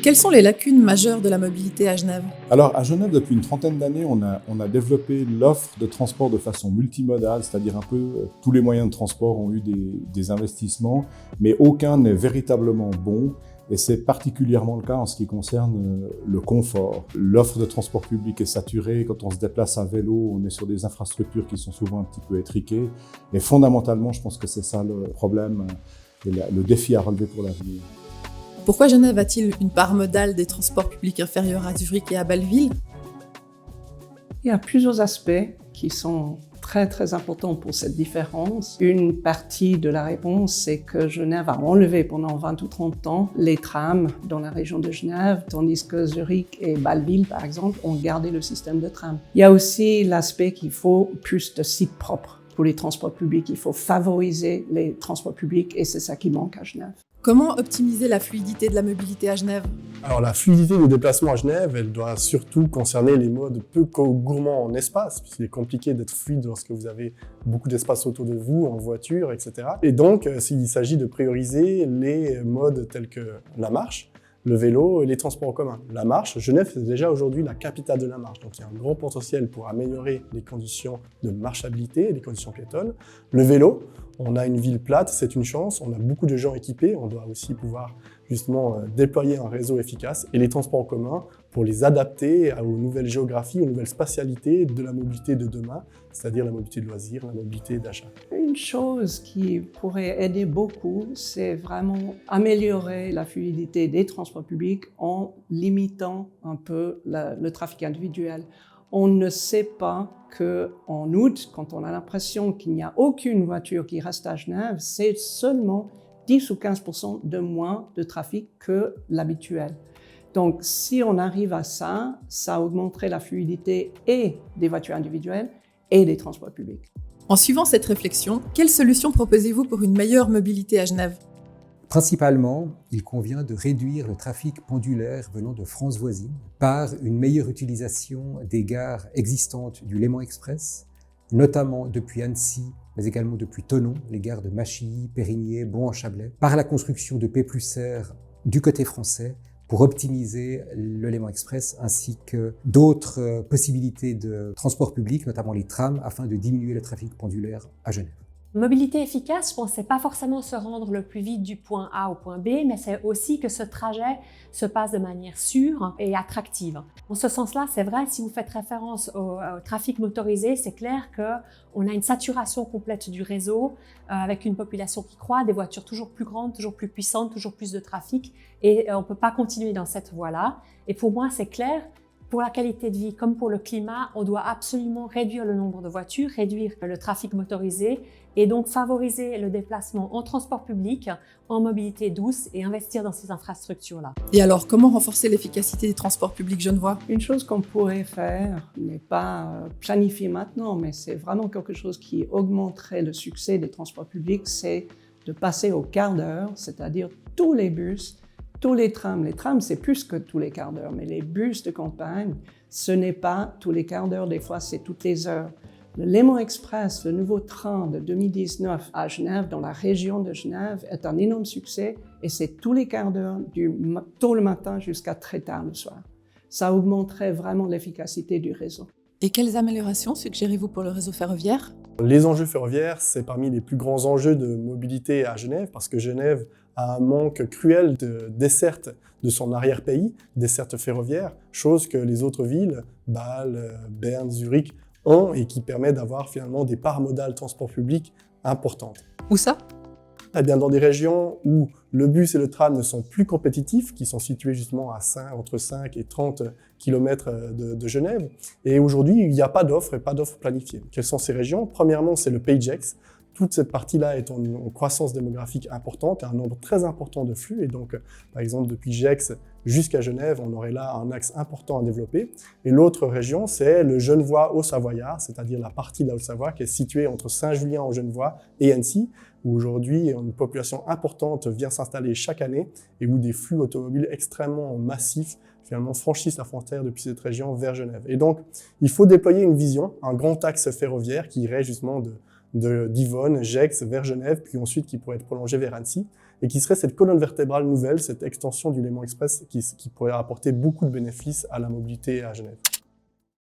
Quelles sont les lacunes majeures de la mobilité à Genève? Alors, à Genève, depuis une trentaine d'années, on a développé l'offre de transport de façon multimodale, c'est-à-dire un peu tous les moyens de transport ont eu des investissements, mais aucun n'est véritablement bon. Et c'est particulièrement le cas en ce qui concerne le confort. L'offre de transport public est saturée. Quand on se déplace à vélo, on est sur des infrastructures qui sont souvent un petit peu étriquées. Et fondamentalement, je pense que c'est ça le problème et le défi à relever pour l'avenir. Pourquoi Genève a-t-il une part modale des transports publics inférieure à Zurich et à Bâle-Ville? Il y a plusieurs aspects qui sont très très importants pour cette différence. Une partie de la réponse, c'est que Genève a enlevé pendant 20 ou 30 ans les trams dans la région de Genève, tandis que Zurich et Bâle-Ville, par exemple, ont gardé le système de tram. Il y a aussi l'aspect qu'il faut plus de sites propres pour les transports publics. Il faut favoriser les transports publics et c'est ça qui manque à Genève. Comment optimiser la fluidité de la mobilité à Genève? Alors la fluidité du déplacement à Genève, elle doit surtout concerner les modes peu gourmands en espace, puisqu'il est compliqué d'être fluide lorsque vous avez beaucoup d'espace autour de vous, en voiture, etc. Et donc, il s'agit de prioriser les modes tels que la marche, le vélo et les transports en commun. La marche, Genève c'est déjà aujourd'hui la capitale de la marche, donc il y a un grand potentiel pour améliorer les conditions de marchabilité et les conditions piétonnes. Le vélo, on a une ville plate, c'est une chance, on a beaucoup de gens équipés, on doit aussi pouvoir justement déployer un réseau efficace et les transports en commun pour les adapter aux nouvelles géographies, aux nouvelles spatialités de la mobilité de demain, c'est-à-dire la mobilité de loisirs, la mobilité d'achat. Une chose qui pourrait aider beaucoup, c'est vraiment améliorer la fluidité des transports publics en limitant un peu le trafic individuel. On ne sait pas qu'en août, quand on a l'impression qu'il n'y a aucune voiture qui reste à Genève, c'est seulement 10 ou 15% de moins de trafic que l'habituel. Donc, si on arrive à ça, ça augmenterait la fluidité et des voitures individuelles et des transports publics. En suivant cette réflexion, quelles solutions proposez-vous pour une meilleure mobilité à Genève? Principalement, il convient de réduire le trafic pendulaire venant de France voisine par une meilleure utilisation des gares existantes du Léman Express, notamment depuis Annecy, mais également depuis Thonon, les gares de Machilly, Périgny, Bon-en-Chablais, par la construction de P+R du côté français pour optimiser le Léman Express ainsi que d'autres possibilités de transport public, notamment les trams, afin de diminuer le trafic pendulaire à Genève. Mobilité efficace, je pense, c'est pas forcément se rendre le plus vite du point A au point B, mais c'est aussi que ce trajet se passe de manière sûre et attractive. En ce sens-là, c'est vrai, si vous faites référence au trafic motorisé, c'est clair qu'on a une saturation complète du réseau avec une population qui croît, des voitures toujours plus grandes, toujours plus puissantes, toujours plus de trafic et on ne peut pas continuer dans cette voie-là. Et pour moi, c'est clair, pour la qualité de vie comme pour le climat, on doit absolument réduire le nombre de voitures, réduire le trafic motorisé et donc favoriser le déplacement en transport public, en mobilité douce et investir dans ces infrastructures-là. Et alors, comment renforcer l'efficacité des transports publics genevois? Une chose qu'on pourrait faire n'est pas planifiée maintenant, mais c'est vraiment quelque chose qui augmenterait le succès des transports publics, c'est de passer au quart d'heure, c'est-à-dire tous les bus, tous les trams. Les trams, c'est plus que tous les quarts d'heure, mais les bus de campagne, ce n'est pas tous les quarts d'heure, des fois c'est toutes les heures. Le Léman Express, le nouveau train de 2019 à Genève, dans la région de Genève, est un énorme succès et c'est tous les quarts d'heure, tôt le matin jusqu'à très tard le soir. Ça augmenterait vraiment l'efficacité du réseau. Et quelles améliorations suggérez-vous pour le réseau ferroviaire? Les enjeux ferroviaires, c'est parmi les plus grands enjeux de mobilité à Genève, parce que Genève a un manque cruel de desserte de son arrière-pays, desserte ferroviaire, chose que les autres villes, Bâle, Berne, Zurich, ont et qui permet d'avoir finalement des parts modales de transport public importantes. Où ça? Eh bien, dans des régions où le bus et le tram ne sont plus compétitifs, qui sont situés justement entre 5 et 30 km de Genève. Et aujourd'hui, il n'y a pas d'offres et pas d'offres planifiées. Quelles sont ces régions? Premièrement, c'est le Pays de Gex. Toute cette partie-là est en croissance démographique importante, un nombre très important de flux. Et donc, par exemple, depuis Gex jusqu'à Genève, on aurait là un axe important à développer. Et l'autre région, c'est le Genevois-Haut-Savoyard, c'est-à-dire la partie de la Haute-Savoie qui est située entre Saint-Julien-en-Genevois et Annecy, où aujourd'hui une population importante vient s'installer chaque année et où des flux automobiles extrêmement massifs finalement franchissent la frontière depuis cette région vers Genève. Et donc, il faut déployer une vision, un grand axe ferroviaire qui irait justement d'Yvonne, Gex vers Genève, puis ensuite qui pourrait être prolongé vers Annecy. et qui serait cette colonne vertébrale nouvelle, cette extension du Léman Express qui pourrait apporter beaucoup de bénéfices à la mobilité à Genève.